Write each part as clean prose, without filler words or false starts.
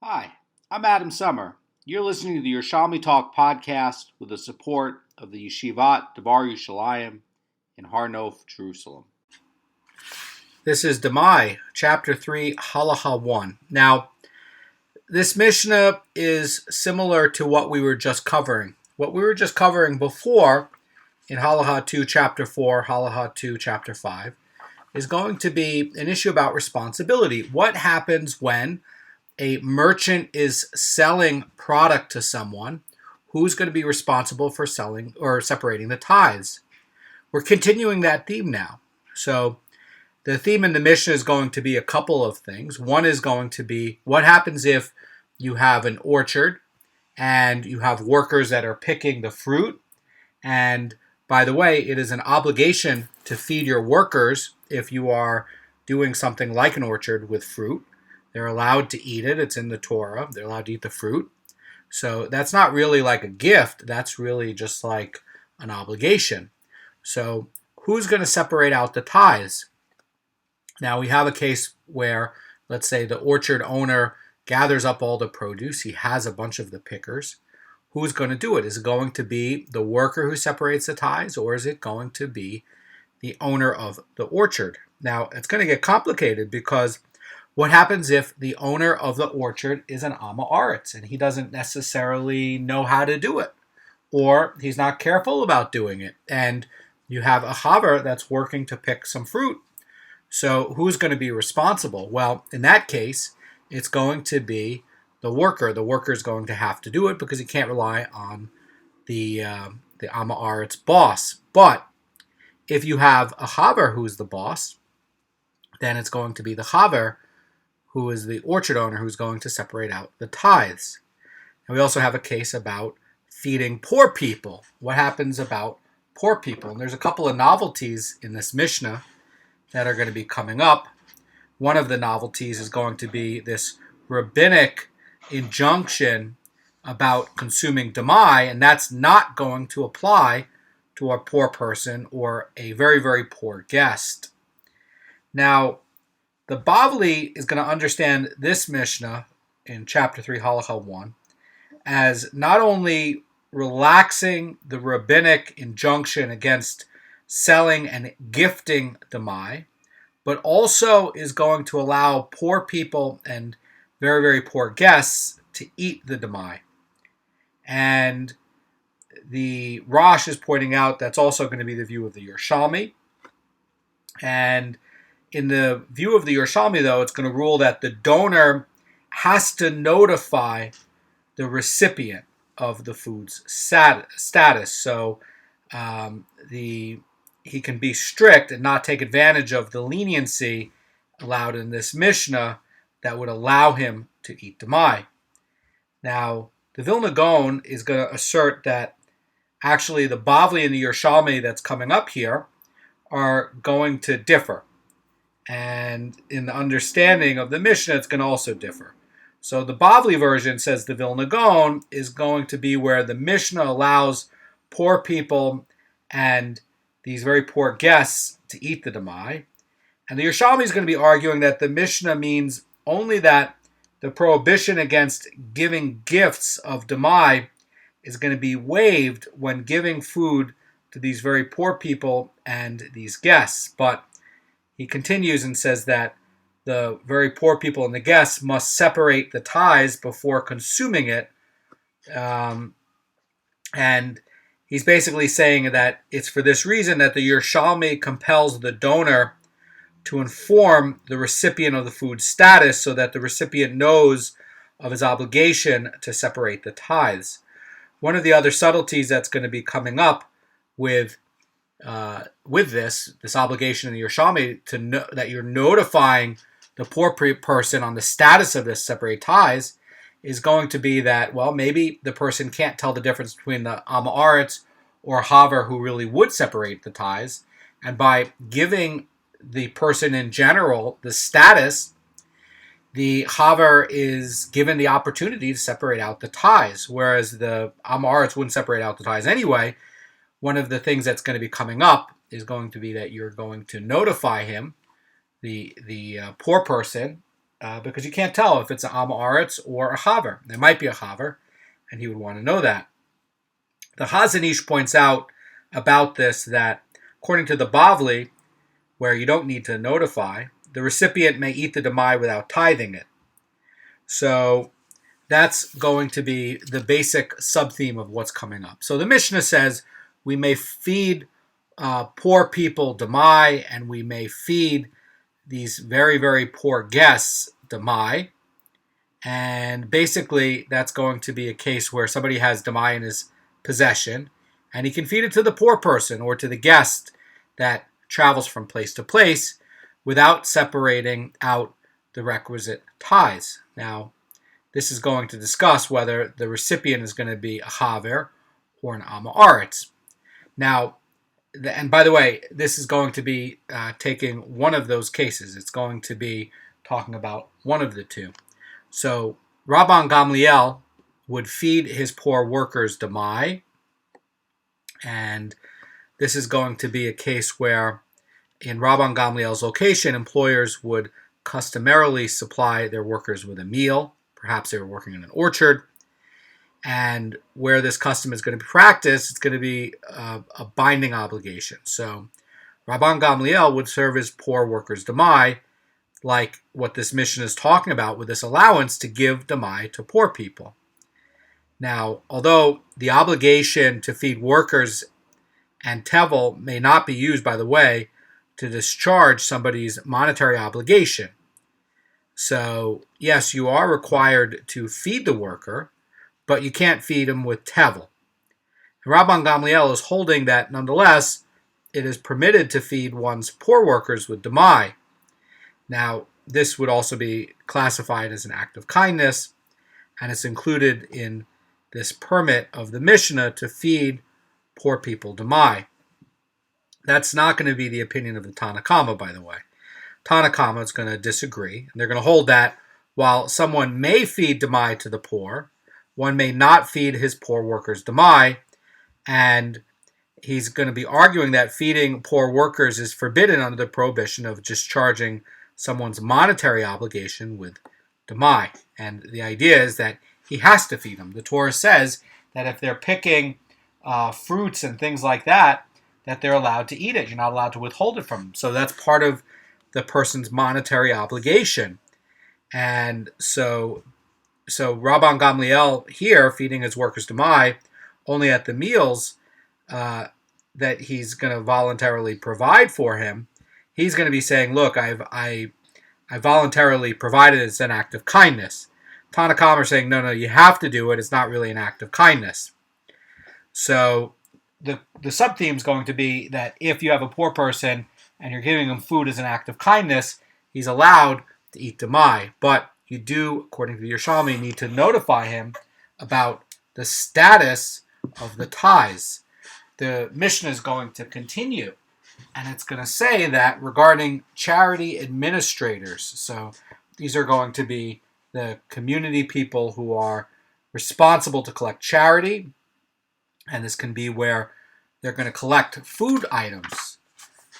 Hi, I'm Adam Summer. You're listening to the Yerushalmi Talk podcast with the support of the Yeshivat Devar Yerushalayim in Har Nof, Jerusalem. This is Demai, Chapter 3, Halacha 1. Now, this Mishnah is similar to what we were just covering. What we were just covering before in Halacha 2, Chapter 4, Halacha 2, Chapter 5, is going to be an issue about responsibility. What happens when a merchant is selling product to someone? Who's going to be responsible for selling or separating the tithes? We're continuing that theme now. So the theme in the Mishnah is going to be a couple of things. One is going to be what happens if you have an orchard and you have workers that are picking the fruit. And by the way, it is an obligation to feed your workers if you are doing something like an orchard with fruit. They're allowed to eat it. It's in the Torah. They're allowed to eat the fruit. So that's not really like a gift. That's really just like an obligation. So who's going to separate out the tithes? Now we have a case where, let's say, the orchard owner gathers up all the produce. He has a bunch of the pickers. Who's going to do it? Is it going to be the worker who separates the tithes, or is it going to be the owner of the orchard? Now, it's going to get complicated because what happens if the owner of the orchard is an Am Haaretz and he doesn't necessarily know how to do it, or he's not careful about doing it, and you have a chaver that's working to pick some fruit? So who's going to be responsible? Well, in that case, it's going to be the worker. The worker is going to have to do it because he can't rely on the Am Haaretz boss. But if you have a chaver who's the boss, then it's going to be the chaver who is the orchard owner who's going to separate out the tithes. And we also have a case about feeding poor people. What happens about poor people? And there's a couple of novelties in this Mishnah that are going to be coming up. One of the novelties is going to be this rabbinic injunction about consuming Demai, and that's not going to apply to a poor person or a very, very poor guest. Now, the Bavli is going to understand this Mishnah in Chapter 3, Halacha 1, as not only relaxing the rabbinic injunction against selling and gifting Demai, but also is going to allow poor people and very, very poor guests to eat the Demai. And the Rosh is pointing out that's also going to be the view of the Yerushalmi. And in the view of the Yerushalmi, though, it's going to rule that the donor has to notify the recipient of the food's status. So he can be strict and not take advantage of the leniency allowed in this Mishnah that would allow him to eat Demai. Now, the Vilna Goan is going to assert that actually the Bavli and the Yerushalmi that's coming up here are going to differ. And in the understanding of the Mishnah, it's going to also differ. So the Bavli version says the Vilna Goan is going to be where the Mishnah allows poor people and these very poor guests to eat the Demai. And the Yerushalmi is going to be arguing that the Mishnah means only that the prohibition against giving gifts of Demai is going to be waived when giving food to these very poor people and these guests. But he continues and says that the very poor people and the guests must separate the tithes before consuming it. And he's basically saying that it's for this reason that the Yerushalmi compels the donor to inform the recipient of the food's status so that the recipient knows of his obligation to separate the tithes. One of the other subtleties that's going to be coming up with this obligation in the Yerushalmi to know that you're notifying the poor person on the status of this separate tithes is going to be that, well, maybe the person can't tell the difference between the Am Haaretz or Haver who really would separate the tithes, and by giving the person in general the status, the Haver is given the opportunity to separate out the tithes, whereas the Am Haaretz wouldn't separate out the tithes anyway. One of the things that's going to be coming up is going to be that you're going to notify him, the poor person, because you can't tell if it's an Am Haaretz or a Chaver. There might be a Chaver, and he would want to know that. The Chazan Ish points out about this that, according to the Bavli, where you don't need to notify, the recipient may eat the Demai without tithing it. So that's going to be the basic sub-theme of what's coming up. So the Mishnah says we may feed poor people Demai, and we may feed these very, very poor guests Demai. And basically, that's going to be a case where somebody has Demai in his possession, and he can feed it to the poor person or to the guest that travels from place to place without separating out the requisite tithes. Now, this is going to discuss whether the recipient is going to be a Chaver or an Am Haaretz. Now, and by the way, this is going to be taking one of those cases. It's going to be talking about one of the two. So, Rabban Gamliel would feed his poor workers Demai, and this is going to be a case where in Rabban Gamliel's location, employers would customarily supply their workers with a meal. Perhaps they were working in an orchard. And where this custom is going to be practiced, it's going to be a binding obligation. So Rabban Gamliel would serve his poor workers Demai, like what this mission is talking about with this allowance to give Demai to poor people. Now, although the obligation to feed workers and tevel may not be used, by the way, to discharge somebody's monetary obligation. So, yes, you are required to feed the worker, but you can't feed him with tevel. And Rabban Gamliel is holding that, nonetheless, it is permitted to feed one's poor workers with demai. Now, this would also be classified as an act of kindness, and it's included in this permit of the Mishnah to feed poor people demai. That's not going to be the opinion of the Tanna Kama, by the way. Tanna Kama is going to disagree, and they're going to hold that while someone may feed demai to the poor, one may not feed his poor workers demai, and he's going to be arguing that feeding poor workers is forbidden under the prohibition of discharging someone's monetary obligation with demai. And the idea is that he has to feed them. The Torah says that if they're picking fruits and things like that, that they're allowed to eat it. You're not allowed to withhold it from them. So that's part of the person's monetary obligation. And so Rabban Gamliel here, feeding his workers demai, only at the meals that he's going to voluntarily provide for him, he's going to be saying, look, I voluntarily provided it as an act of kindness. Tanna Kama are saying, no, you have to do it. It's not really an act of kindness. So the sub-theme is going to be that if you have a poor person and you're giving him food as an act of kindness, he's allowed to eat demai. But you do, according to the Yerushalmi, need to notify him about the status of the tithes. The Mishnah is going to continue, and it's going to say that regarding charity administrators, so these are going to be the community people who are responsible to collect charity, and this can be where they're going to collect food items.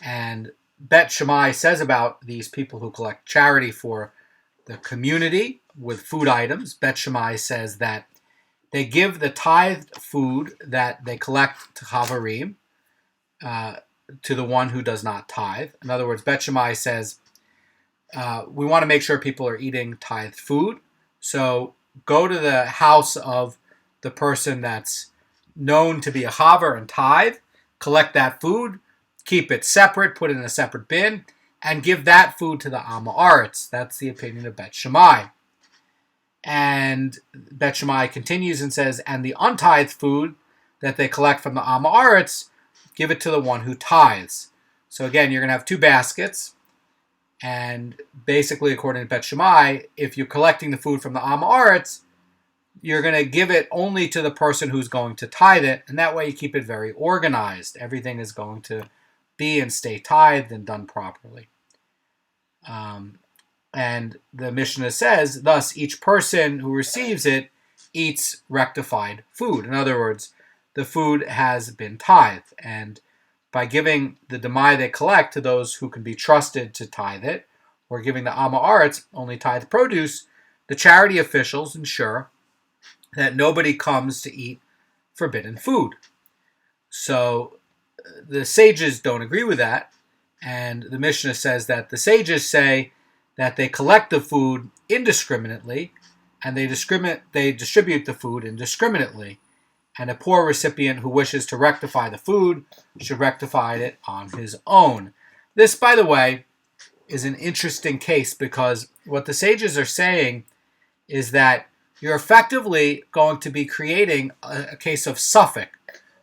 And Bet Shammai says about these people who collect charity for the community with food items, Bet Shammai says that they give the tithed food that they collect to Chavarim, to the one who does not tithe. In other words, Bet Shammai says, we want to make sure people are eating tithed food, so go to the house of the person that's known to be a chaver and tithe, collect that food, keep it separate, put it in a separate bin, and give that food to the Am Haaretz. That's the opinion of Bet Shammai. And Bet Shammai continues and says, and the untithed food that they collect from the Am Haaretz, give it to the one who tithes. So again, you're going to have two baskets, and basically, according to Bet Shammai, if you're collecting the food from the Am Haaretz, you're going to give it only to the person who's going to tithe it, and that way you keep it very organized. Everything is going to be and stay tithed and done properly. And the Mishnah says, thus, each person who receives it eats rectified food. In other words, the food has been tithed, and by giving the demai they collect to those who can be trusted to tithe it, or giving the Amma Aretz only tithe produce, the charity officials ensure that nobody comes to eat forbidden food. So the sages don't agree with that, and the Mishnah says that the sages say that they collect the food indiscriminately, and they distribute the food indiscriminately, and a poor recipient who wishes to rectify the food should rectify it on his own. This, by the way, is an interesting case, because what the sages are saying is that you're effectively going to be creating a case of Suffolk.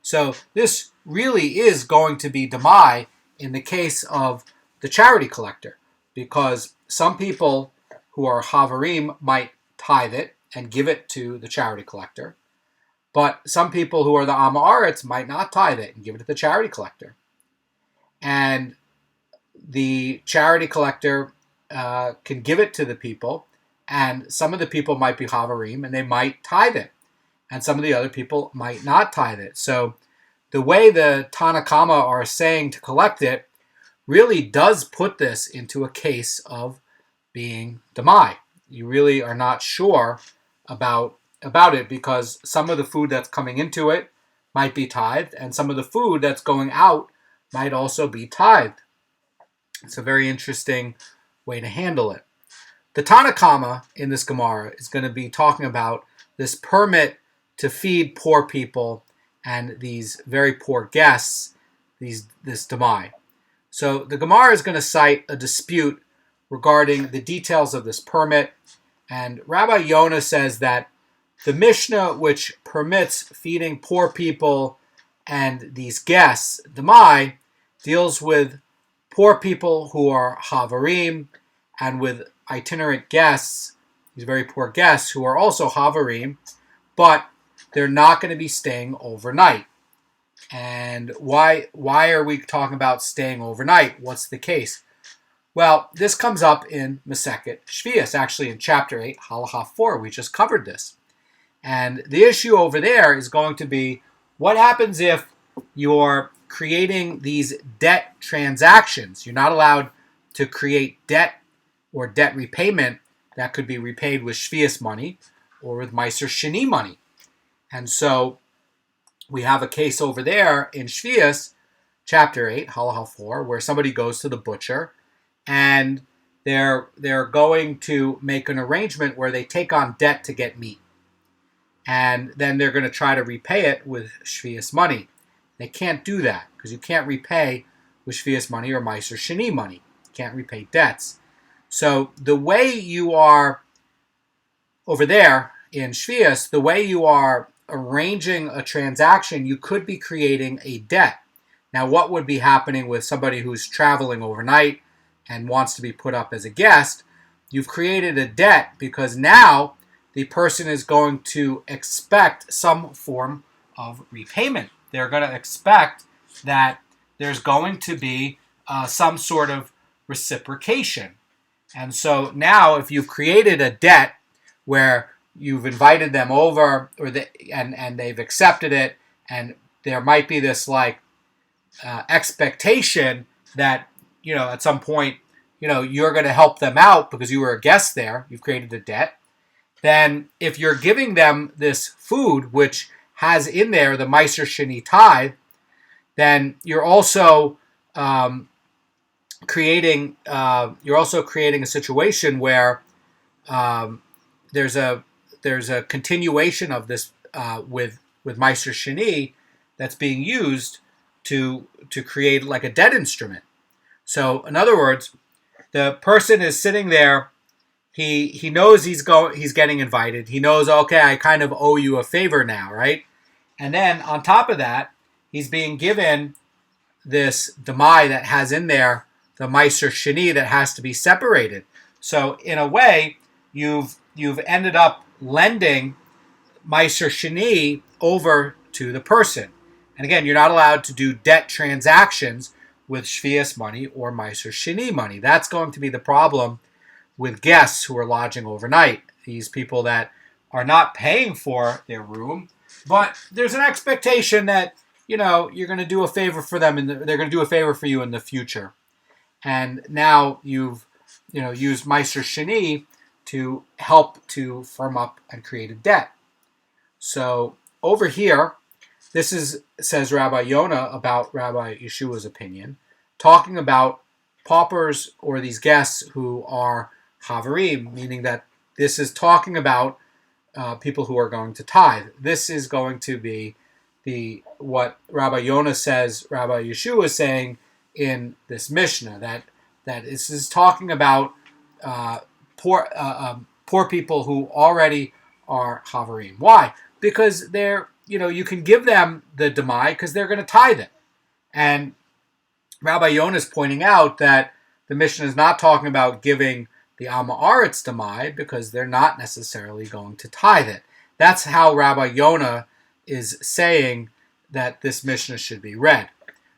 So this really is going to be Demai in the case of the charity collector, because some people who are Havarim might tithe it and give it to the charity collector, but some people who are the Amma Aretz might not tithe it and give it to the charity collector. And the charity collector can give it to the people, and some of the people might be Havarim and they might tithe it, and some of the other people might not tithe it. So the way the Tanakama are saying to collect it really does put this into a case of being Demai. You really are not sure about it, because some of the food that's coming into it might be tithed, and some of the food that's going out might also be tithed. It's a very interesting way to handle it. The Tanakama in this Gemara is going to be talking about this permit to feed poor people and these very poor guests, this Demai. So the Gemara is going to cite a dispute regarding the details of this permit, and Rabbi Yonah says that the Mishnah, which permits feeding poor people and these guests, Demai, deals with poor people who are Havarim, and with itinerant guests, these very poor guests who are also Havarim, but they're not going to be staying overnight. And why are we talking about staying overnight? What's the case? Well, this comes up in Masechet Shvius, actually in chapter 8, Halacha 4. We just covered this. And the issue over there is going to be, what happens if you're creating these debt transactions? You're not allowed to create debt or debt repayment that could be repaid with Shvius money or with Meiser Sheni money. And so we have a case over there in Shvius, chapter 8, Halacha 4, where somebody goes to the butcher and they're going to make an arrangement where they take on debt to get meat. And then they're going to try to repay it with Shvius money. They can't do that, because you can't repay with Shvius money or Meiser Sheni money. You can't repay debts. So the way you are over there in Shvius, the way you are arranging a transaction, you could be creating a debt. Now, what would be happening with somebody who's traveling overnight and wants to be put up as a guest? You've created a debt, because now the person is going to expect some form of repayment. They're going to expect that there's going to be some sort of reciprocation. And so now, if you've created a debt where you've invited them over, and they've accepted it, and there might be this expectation that, at some point, you're going to help them out because you were a guest there, you've created a debt. Then if you're giving them this food, which has in there the Meiser Sheni tithe, then you're also creating a situation where there's a continuation of this with Meiser Sheni that's being used to create like a debt instrument. So in other words, the person is sitting there. He knows he's getting invited. He knows, okay, I kind of owe you a favor now, right? And then on top of that, he's being given this Demai that has in there the Meiser Sheni that has to be separated. So in a way, you've ended up lending Meiser Sheni over to the person. And again, you're not allowed to do debt transactions with Shvius money or Meiser Sheni money. That's going to be the problem with guests who are lodging overnight. These people that are not paying for their room, but there's an expectation that, you're going to do a favor for them, and they're going to do a favor for you in the future. And now you've use Meiser Sheni to help to firm up and create a debt. So over here, says Rabbi Yonah about Rabbi Yeshua's opinion, talking about paupers or these guests who are Havarim, meaning that this is talking about people who are going to tithe. This is going to be what Rabbi Yonah says Rabbi Yeshua is saying in this Mishnah, that this is talking about poor people who already are Havarim. Why? Because they're, you can give them the Demai because they're going to tithe it. And Rabbi Yonah is pointing out that the Mishnah is not talking about giving the Amma Aretz Demai because they're not necessarily going to tithe it. That's how Rabbi Yonah is saying that this Mishnah should be read.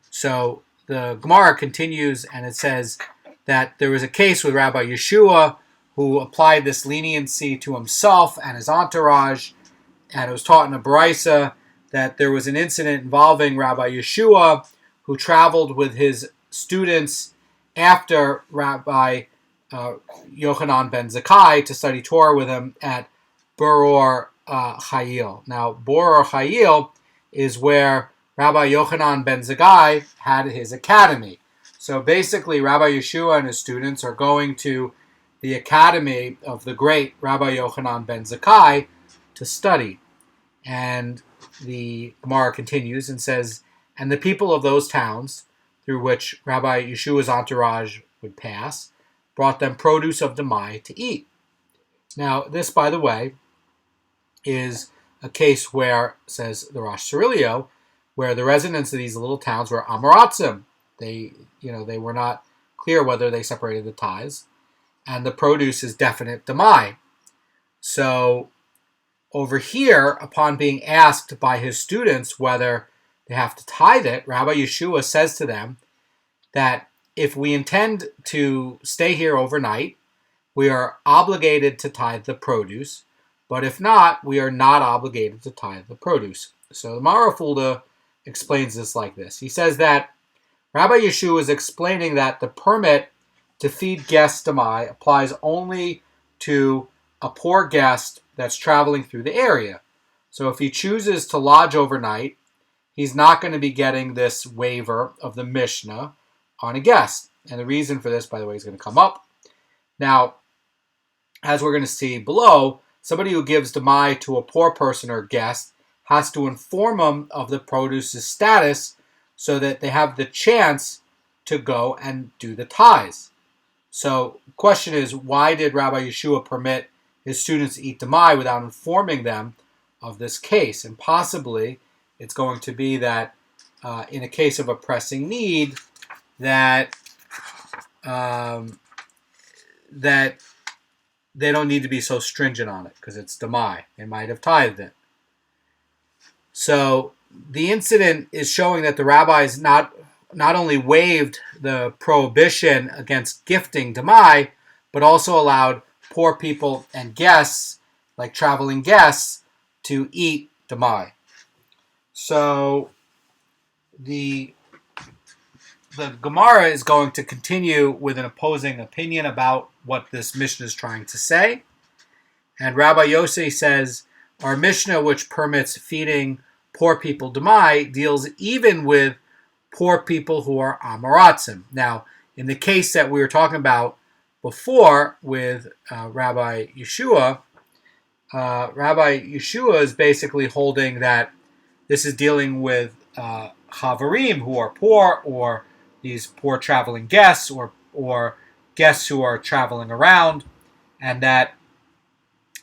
So the Gemara continues and it says that there was a case with Rabbi Yeshua who applied this leniency to himself and his entourage, and it was taught in a Baraisa that there was an incident involving Rabbi Yeshua who traveled with his students after Rabbi Yochanan ben Zakkai to study Torah with him at Beur Chayil. Now, Beur Chayil is where Rabbi Yochanan ben Zakkai had his academy. So basically, Rabbi Yeshua and his students are going to the academy of the great Rabbi Yochanan ben Zakkai to study. And the Gemara continues and says, and the people of those towns through which Rabbi Yeshua's entourage would pass brought them produce of Demai to eat. Now, this, by the way, is a case where, says the Rosh Cirilio, where the residents of these little towns were Amoratzim. They were not clear whether they separated the tithes, and the produce is definite Demai. So over here, upon being asked by his students whether they have to tithe it, Rabbi Yeshua says to them that if we intend to stay here overnight, we are obligated to tithe the produce, but if not, we are not obligated to tithe the produce. So the Marafulda explains this like this. He says that Rabbi Yeshua is explaining that the permit to feed guests Demai applies only to a poor guest that's traveling through the area. So if he chooses to lodge overnight, he's not going to be getting this waiver of the Mishnah on a guest. And the reason for this, by the way, is going to come up. Now, as we're going to see below, somebody who gives Demai to a poor person or guest has to inform them of the produce's status so that they have the chance to go and do the tithes. So the question is, why did Rabbi Yeshua permit his students to eat Demai without informing them of this case? And possibly it's going to be that in a case of a pressing need, that that they don't need to be so stringent on it because it's Demai. They might have tithed it. So the incident is showing that the rabbis not only waived the prohibition against gifting Demai, but also allowed poor people and guests, like traveling guests, to eat Demai. So the Gemara is going to continue with an opposing opinion about what this Mishnah is trying to say. And Rabbi Yossi says, our Mishnah, which permits feeding poor people Demai, deals even with poor people who are Amoratzim. Now, in the case that we were talking about before with Rabbi Yeshua is basically holding that this is dealing with Havarim who are poor, or these poor traveling guests, or guests who are traveling around, and that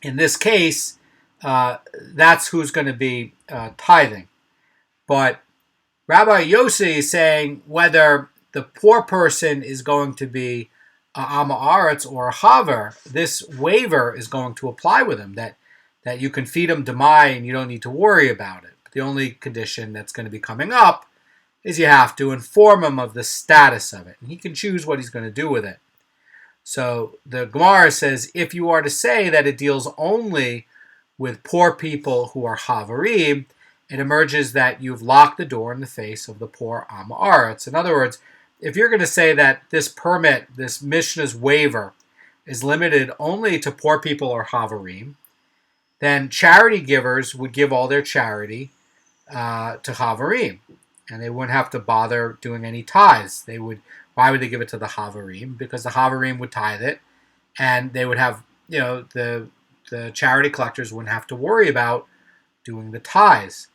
in this case, that's who's going to be tithing. But Rabbi Yossi is saying whether the poor person is going to be Amma Aretz or a Haver, this waiver is going to apply with him, that you can feed him Demai and you don't need to worry about it. But the only condition that's going to be coming up is you have to inform him of the status of it. And he can choose what he's going to do with it. So the Gemara says, if you are to say that it deals only with poor people who are Havarim, it emerges that you've locked the door in the face of the poor Amma Aretz. In other words, if you're going to say that this permit, this Mishnah's waiver, is limited only to poor people or havarim, then charity givers would give all their charity to havarim, and they wouldn't have to bother doing any tithes. Why would they give it to the havarim? Because the havarim would tithe it, and they would have, the charity collectors wouldn't have to worry about doing the tithes,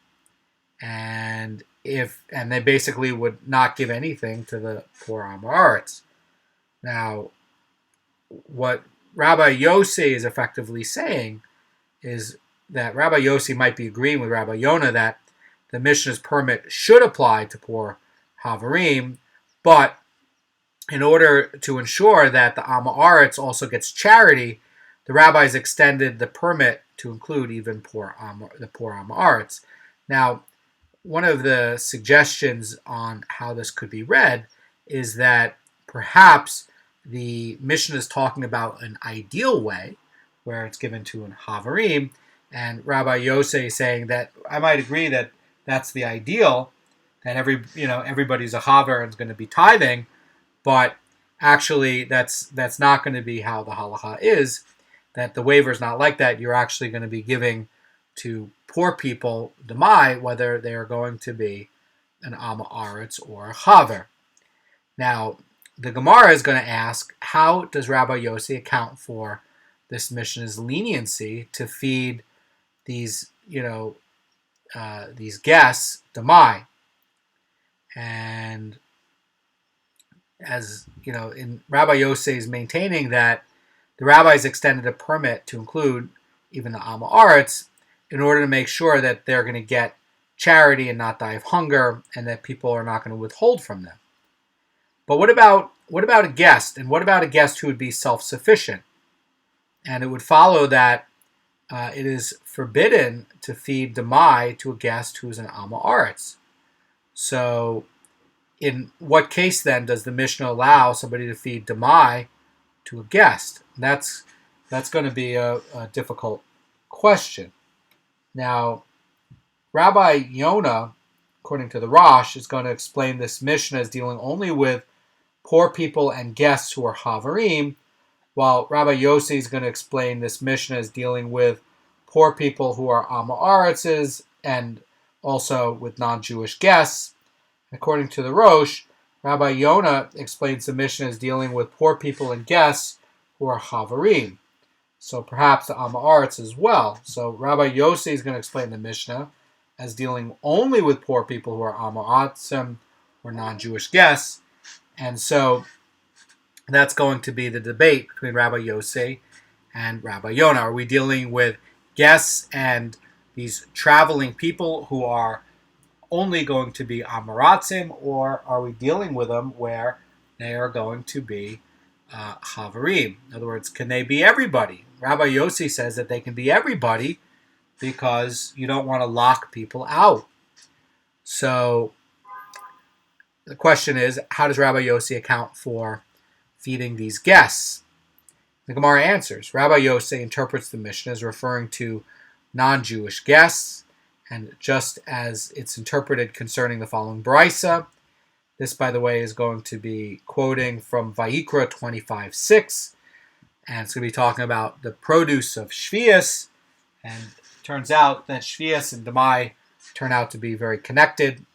and they basically would not give anything to the poor Amoritz. Now, what Rabbi Yossi is effectively saying is that Rabbi Yossi might be agreeing with Rabbi Yonah that the Mishnah's permit should apply to poor Havarim, but in order to ensure that the Amoritz also gets charity, the rabbis extended the permit to include even the poor Amoritz. Now, one of the suggestions on how this could be read is that perhaps the Mishnah is talking about an ideal way, where it's given to an Havarim, and Rabbi Yossi is saying that I might agree that that's the ideal, that everybody's a Havar and is going to be tithing, but actually that's not going to be how the halacha is, that the waiver is not like that. You're actually going to be giving to poor people, Demai, whether they are going to be an Amoritz or a Havar. Now, the Gemara is going to ask, how does Rabbi Yossi account for this Mishnah's leniency to feed these guests Demai? And as in Rabbi Yossi is maintaining that the rabbis extended a permit to include even the Amoritz in order to make sure that they're going to get charity and not die of hunger, and that people are not going to withhold from them. But what about a guest? And what about a guest who would be self-sufficient? And it would follow that it is forbidden to feed Demai to a guest who is an Amoritz. So in what case then does the Mishnah allow somebody to feed Demai to a guest? That's going to be a difficult question. Now, Rabbi Yonah, according to the Rosh, is going to explain this Mishnah as dealing only with poor people and guests who are Havarim, while Rabbi Yossi is going to explain this Mishnah as dealing with poor people who are Amoritz and also with non-Jewish guests. According to the Rosh, Rabbi Yonah explains the Mishnah as dealing with poor people and guests who are Havarim. So perhaps the Amoritz as well. So Rabbi Yossi is going to explain the Mishnah as dealing only with poor people who are Amoritz or non-Jewish guests. And so that's going to be the debate between Rabbi Yossi and Rabbi Yonah. Are we dealing with guests and these traveling people who are only going to be Amoratzim, or are we dealing with them where they are going to be Havarim? In other words, can they be everybody? Rabbi Yossi says that they can be everybody because you don't want to lock people out. So the question is, how does Rabbi Yossi account for feeding these guests? The Gemara answers. Rabbi Yossi interprets the Mishnah as referring to non-Jewish guests, and just as it's interpreted concerning the following brisa. This, by the way, is going to be quoting from Vayikra 25:6, and it's going to be talking about the produce of Shvius, and it turns out that Shvius and Demai turn out to be very connected.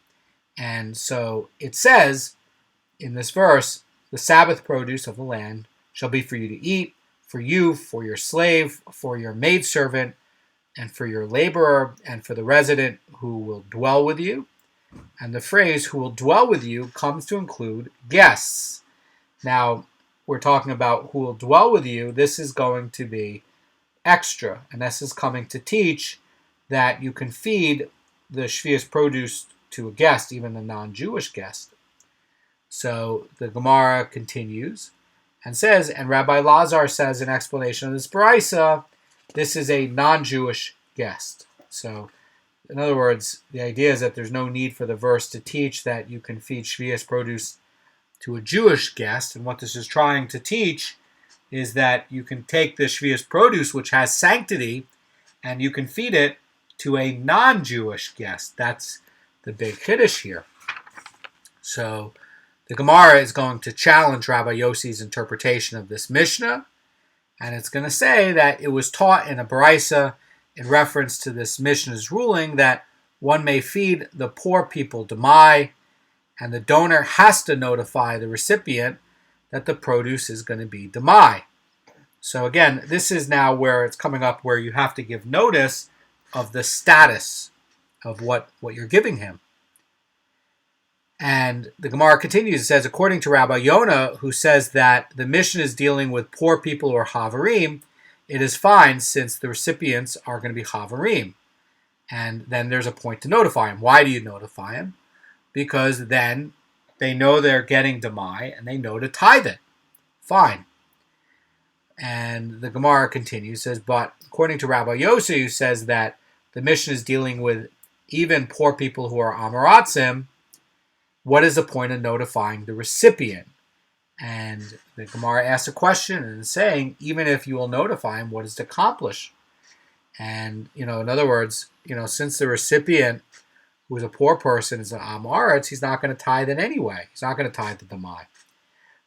And so it says in this verse, the Sabbath produce of the land shall be for you to eat, for you, for your slave, for your maidservant, and for your laborer, and for the resident who will dwell with you. And the phrase who will dwell with you comes to include guests. Now, we're talking about who will dwell with you. This is going to be extra, and this is coming to teach that you can feed the Shvius produce to a guest, even a non-Jewish guest. So the Gemara continues and says, and Rabbi Lazar says in explanation of this brisa, this is a non-Jewish guest. So, in other words, the idea is that there's no need for the verse to teach that you can feed Shvius produce to a Jewish guest. And what this is trying to teach is that you can take the Shvius produce, which has sanctity, and you can feed it to a non-Jewish guest. That's the big chiddush here. So the Gemara is going to challenge Rabbi Yossi's interpretation of this Mishnah, And it's going to say that it was taught in a Baraisa in reference to this Mishnah's ruling that one may feed the poor people Demai, and the donor has to notify the recipient that the produce is going to be Demai. So again, this is now where it's coming up where you have to give notice of the status of what you're giving him. And the Gemara continues, it says, according to Rabbi Yonah, who says that the mission is dealing with poor people or Havarim, it is fine since the recipients are going to be Havarim. And then there's a point to notify him. Why do you notify him? Because then they know they're getting Demai and they know to tithe it. Fine. And the Gemara continues, says, but according to Rabbi Yossi, who says that the mission is dealing with even poor people who are Amoratzim, what is the point of notifying the recipient? And the Gemara asks a question and is saying, even if you will notify him, what is to accomplish? And, in other words, since the recipient, who is a poor person, is an Amoritz, he's not going to tithe it anyway. He's not going to tithe the Demai.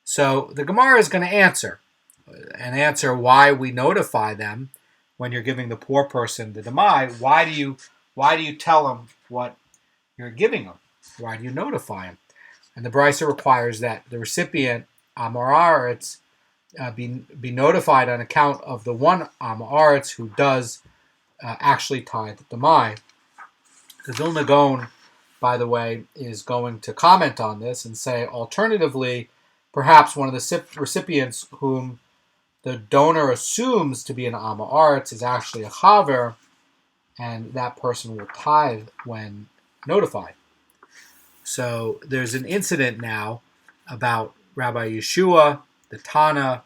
So the Gemara is going to answer why we notify them when you're giving the poor person the Demai. Why do you tell them what you're giving them? Why do you notify him? And the Brisa requires that the recipient, Amoritz, be notified on account of the one Amoritz who does actually tithe the Demai. The Vilna Goan, by the way, is going to comment on this and say, alternatively, perhaps one of the recipients whom the donor assumes to be an Amoritz is actually a Chaver, and that person will tithe when notified. So there's an incident now about Rabbi Yeshua, the Tana,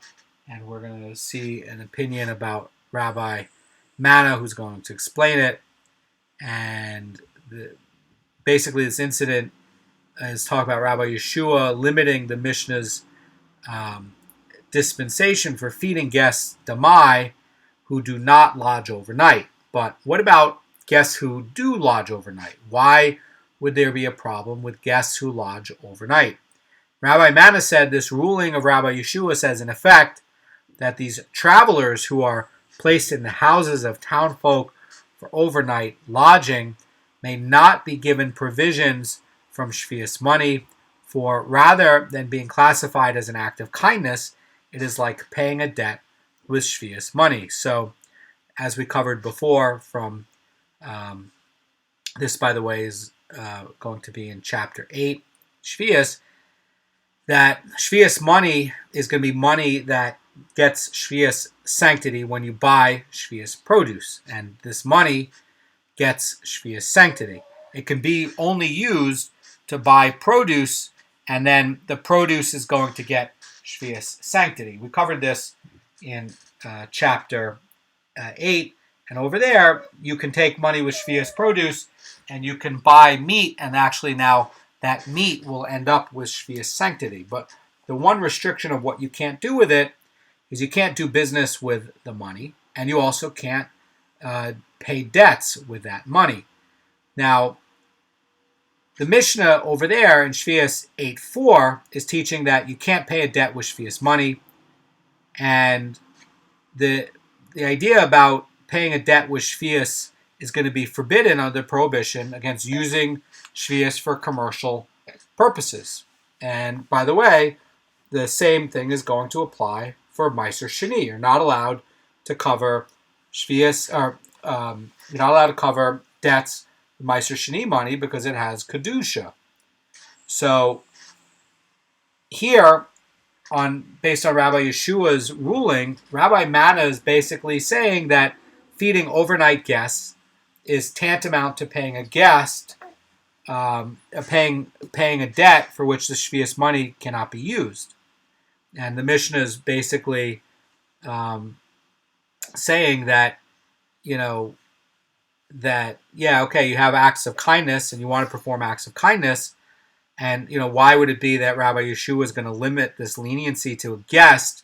and we're going to see an opinion about Rabbi Mana, who's going to explain it. And basically this incident is talking about Rabbi Yeshua limiting the Mishnah's dispensation for feeding guests Demai who do not lodge overnight. But what about guests who do lodge overnight? Why would there be a problem with guests who lodge overnight? Rabbi Mana said this ruling of Rabbi Yeshua says in effect that these travelers who are placed in the houses of townfolk for overnight lodging may not be given provisions from shvius money, for rather than being classified as an act of kindness, it is like paying a debt with shvius money. So, as we covered before from this, by the way, is going to be in chapter 8, shvius, that shvius money is going to be money that gets shvius sanctity when you buy shvius produce, and this money gets shvius sanctity. It can be only used to buy produce, and then the produce is going to get shvius sanctity. We covered this in chapter 8, and over there you can take money with shvius produce and you can buy meat, and actually now that meat will end up with shvius sanctity. But the one restriction of what you can't do with it is you can't do business with the money, and you also can't pay debts with that money. Now, the Mishnah over there in Shvius 8.4 is teaching that you can't pay a debt with shvius money, and the idea about paying a debt with shvius is going to be forbidden under prohibition against using shvius for commercial purposes. And by the way, the same thing is going to apply for Meiser Sheni. You're not allowed to cover shvius, or you're not allowed to cover debts with Meiser Sheni money because it has kedusha. So here, based on Rabbi Yeshua's ruling, Rabbi Mana is basically saying that feeding overnight guests is tantamount to paying a guest, paying a debt for which the shvius money cannot be used. And the Mishnah is basically saying that, you have acts of kindness and you want to perform acts of kindness, and why would it be that Rabbi Yeshua is going to limit this leniency to a guest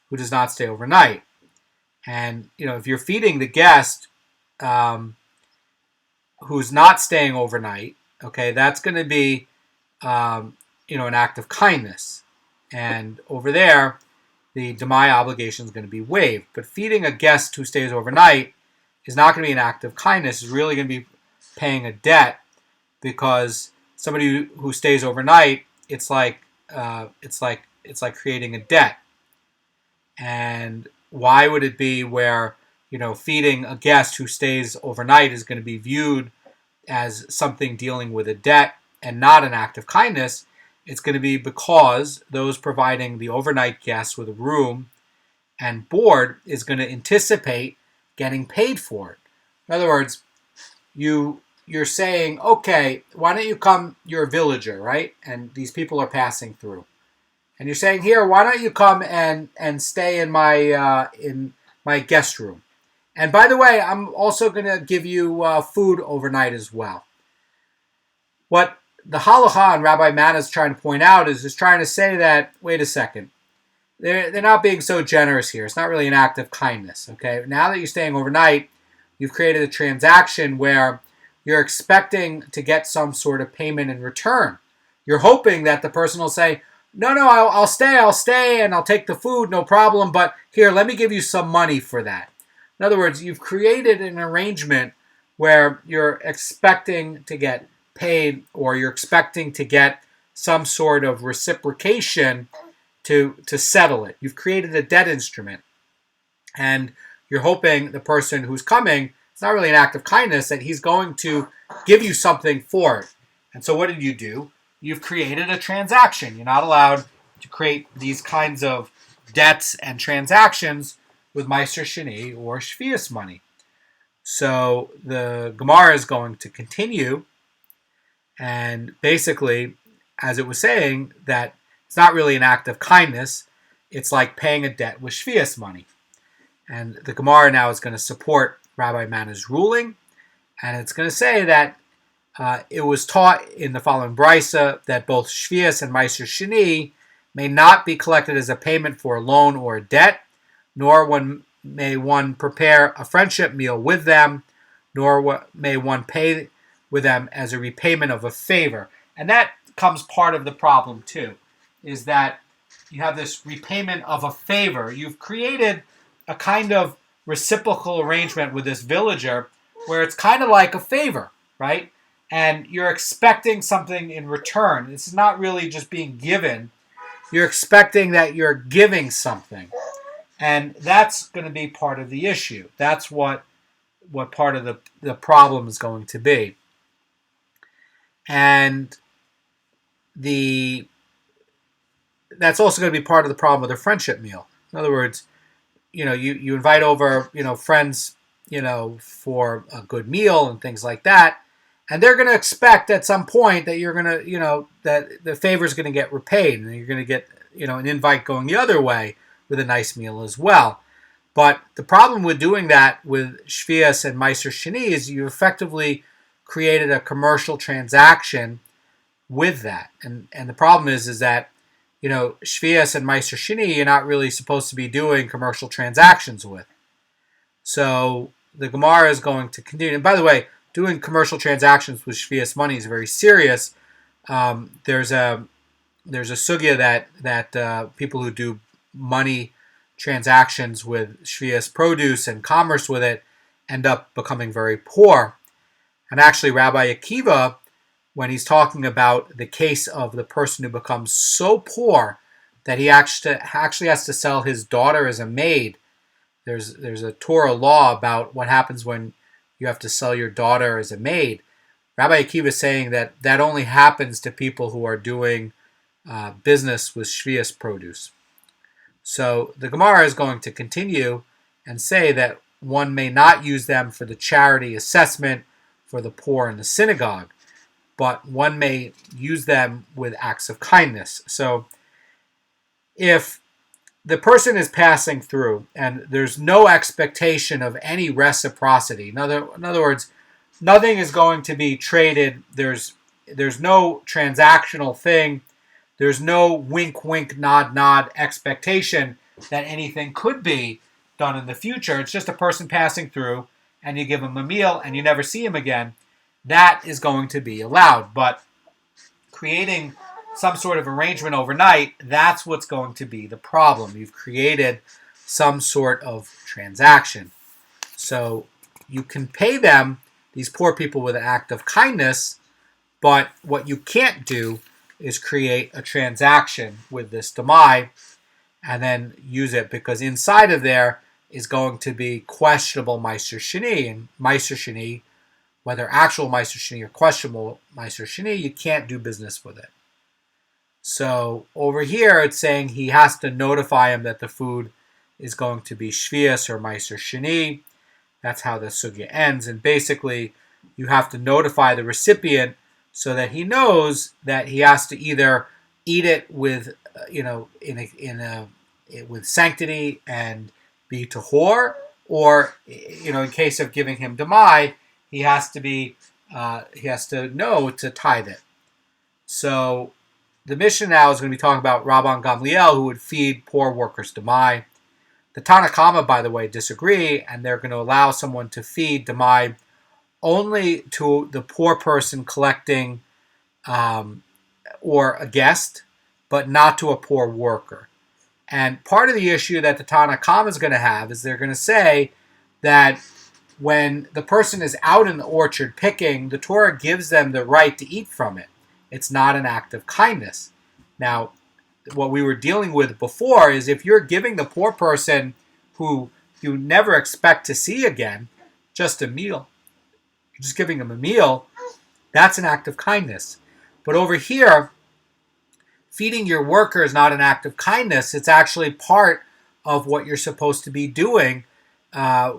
who does not stay overnight? And if you're feeding the guest who's not staying overnight, okay, that's going to be an act of kindness. And over there, the Demai obligation is going to be waived. But feeding a guest who stays overnight is not going to be an act of kindness. It's really going to be paying a debt, because somebody who stays overnight, it's like creating a debt. And why would it be where feeding a guest who stays overnight is going to be viewed as something dealing with a debt and not an act of kindness? It's going to be because those providing the overnight guests with a room and board is going to anticipate getting paid for it. In other words, you're saying, okay, why don't you come? You're a villager, right? And these people are passing through, and you're saying, here, why don't you come and stay in my guest room? And by the way, I'm also going to give you food overnight as well. What the Halacha and Rabbi Manna is trying to point out is trying to say that, wait a second, they're not being so generous here. It's not really an act of kindness. Okay, now that you're staying overnight, you've created a transaction where you're expecting to get some sort of payment in return. You're hoping that the person will say, no, I'll stay, and I'll take the food, no problem, but here, let me give you some money for that. In other words, you've created an arrangement where you're expecting to get paid, or you're expecting to get some sort of reciprocation to settle it. You've created a debt instrument, and you're hoping the person who's coming, it's not really an act of kindness, that he's going to give you something for it. And so what did you do? You've created a transaction. You're not allowed to create these kinds of debts and transactions with Meiser Sheni or Shvius money. So the Gemara is going to continue, and basically, as it was saying, that it's not really an act of kindness. It's like paying a debt with Shvius money. And the Gemara now is going to support Rabbi Manna's ruling, and it's going to say that it was taught in the following brisa that both Shvius and Meiser Sheni may not be collected as a payment for a loan or a debt, nor may one prepare a friendship meal with them, nor may one pay with them as a repayment of a favor. And that comes part of the problem too, is that you have this repayment of a favor. You've created a kind of reciprocal arrangement with this villager where it's kind of like a favor, right? And you're expecting something in return. This is not really just being given. You're expecting that you're giving something. And that's going to be part of the issue. That's what part of the problem is going to be. And that's also going to be part of the problem with a friendship meal. In other words, you invite over, friends, for a good meal and things like that. And they're going to expect at some point that you're going to, that the favor is going to get repaid, and you're going to get, an invite going the other way with a nice meal as well. But the problem with doing that with Shvius and Meiser Sheni is you effectively created a commercial transaction with that. And the problem is that, Shvius and Meiser Sheni, you're not really supposed to be doing commercial transactions with. So the Gemara is going to continue. And by the way, doing commercial transactions with Shvius money is very serious. There's a sugya that people who do money transactions with Shvius produce and commerce with it end up becoming very poor. And actually, Rabbi Akiva, when he's talking about the case of the person who becomes so poor that he actually has to sell his daughter as a maid, there's a Torah law about what happens when you have to sell your daughter as a maid. Rabbi Akiva is saying that only happens to people who are doing business with Shvius produce. So the Gemara is going to continue and say that one may not use them for the charity assessment for the poor in the synagogue, but one may use them with acts of kindness. So if the person is passing through and there's no expectation of any reciprocity, in other words, nothing is going to be traded, there's no transactional thing, there's no wink, wink, nod, nod expectation that anything could be done in the future. It's just a person passing through, and you give him a meal, and you never see him again. That is going to be allowed. But creating some sort of arrangement overnight, that's what's going to be the problem. You've created some sort of transaction. So you can pay them, these poor people, with an act of kindness, but what you can't do is create a transaction with this Demai and then use it, because inside of there is going to be questionable Meiser Sheni. And Meiser Sheni, whether actual Meiser Sheni or questionable Meiser Sheni, you can't do business with it. So over here it's saying he has to notify him that the food is going to be Shvius or Meiser Sheni. That's how the sugya ends. And basically you have to notify the recipient so that he knows that he has to either eat it with, with sanctity and be tahor, or, in case of giving him demai, he has to know to tithe it. So the Mishnah now is going to be talking about Rabban Gamliel, who would feed poor workers demai. The Tanna Kama, by the way, disagree, and they're going to allow someone to feed demai only to the poor person collecting or a guest, but not to a poor worker. And part of the issue that the Tanna Kama is going to have is they're going to say that when the person is out in the orchard picking, the Torah gives them the right to eat from it. It's not an act of kindness. Now, what we were dealing with before is if you're giving the poor person who you never expect to see again just a meal, you're just giving them a meal, that's an act of kindness. But over here, feeding your worker is not an act of kindness. It's actually part of what you're supposed to be doing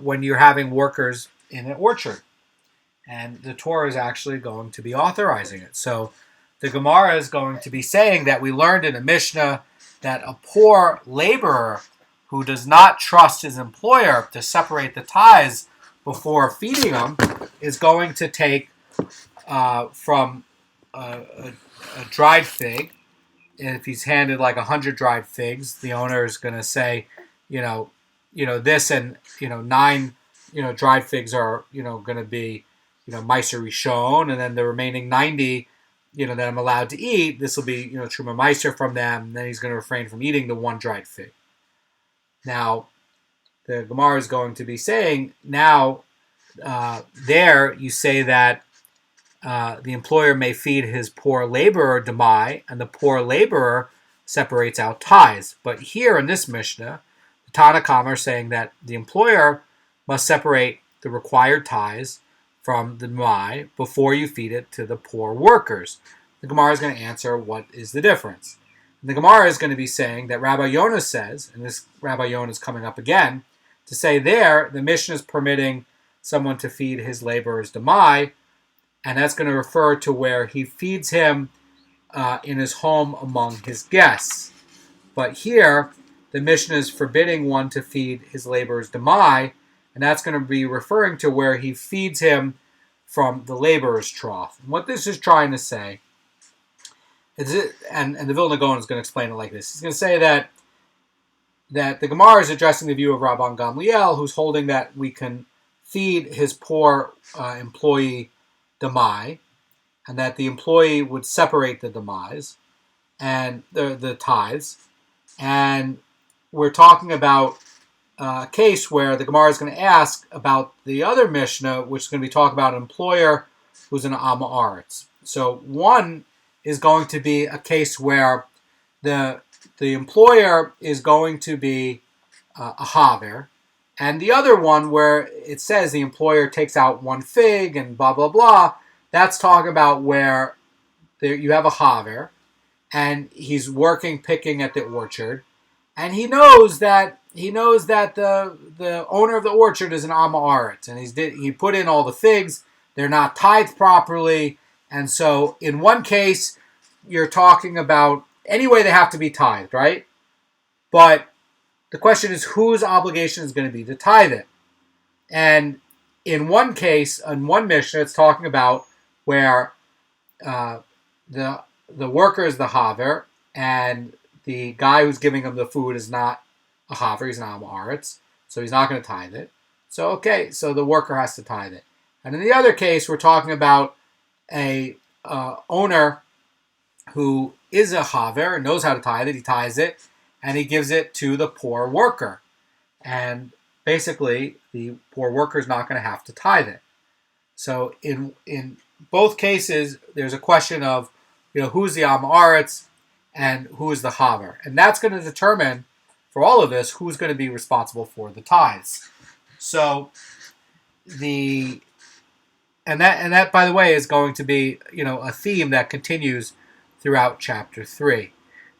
when you're having workers in an orchard. And the Torah is actually going to be authorizing it. So the Gemara is going to be saying that we learned in a Mishnah that a poor laborer who does not trust his employer to separate the tithes before feeding him is going to take from a dried fig. And if he's handed like 100 dried figs, the owner is going to say, this and 9, dried figs are going to be Meiser Rishon, and then the remaining 90, that I'm allowed to eat, this will be Truma Meiser from them. And then he's going to refrain from eating the one dried fig. Now, the Gemara is going to be saying now there you say that the employer may feed his poor laborer demai, and the poor laborer separates out tithes. But here in this Mishnah, the Tanna Kama are saying that the employer must separate the required tithes from the demai before you feed it to the poor workers. The Gemara is going to answer what is the difference. And the Gemara is going to be saying that Rabbi Yonah says, and this Rabbi Yonah is coming up again, to say there the Mishnah is permitting someone to feed his laborers demai, and that's going to refer to where he feeds him in his home among his guests. But here, the Mishnah is forbidding one to feed his laborers demai, and that's going to be referring to where he feeds him from the laborer's trough. And what this is trying to say, and the Vilna Goan is going to explain it like this. He's going to say that the Gemara is addressing the view of Rabban Gamliel, who's holding that we can feed his poor employee demai, and that the employee would separate the demais and the tithes. And we're talking about a case where the Gemara is going to ask about the other Mishnah, which is going to be talking about an employer who's an Am Haaretz. So one is going to be a case where the employer is going to be a haver, and the other one where it says the employer takes out one fig and blah, blah, blah, that's talking about where you have a haver, and he's picking at the orchard, and he knows that the owner of the orchard is an Am Haaretz, and he put in all the figs, they're not tithed properly, and so in one case, you're talking about, anyway they have to be tithed, right? But the question is whose obligation is going to be to tithe it. And in one case, in one Mishnah, it's talking about where the worker is the haver, and the guy who's giving him the food is not a haver, he's an Am Haaretz, so he's not going to tithe it. So okay, so the worker has to tithe it. And in the other case, we're talking about a owner who is a haver and knows how to tithe it, he tithes it, and he gives it to the poor worker. And basically, the poor worker is not going to have to tithe it. So in both cases, there's a question of, who's the Am Aretz and who is the haver. And that's going to determine, for all of this, who's going to be responsible for the tithes. So that, by the way, is going to be, a theme that continues throughout chapter 3.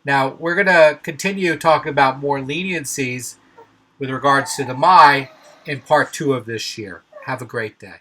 Now, we're going to continue talking about more leniencies with regards to Demai in part 2 of this year. Have a great day.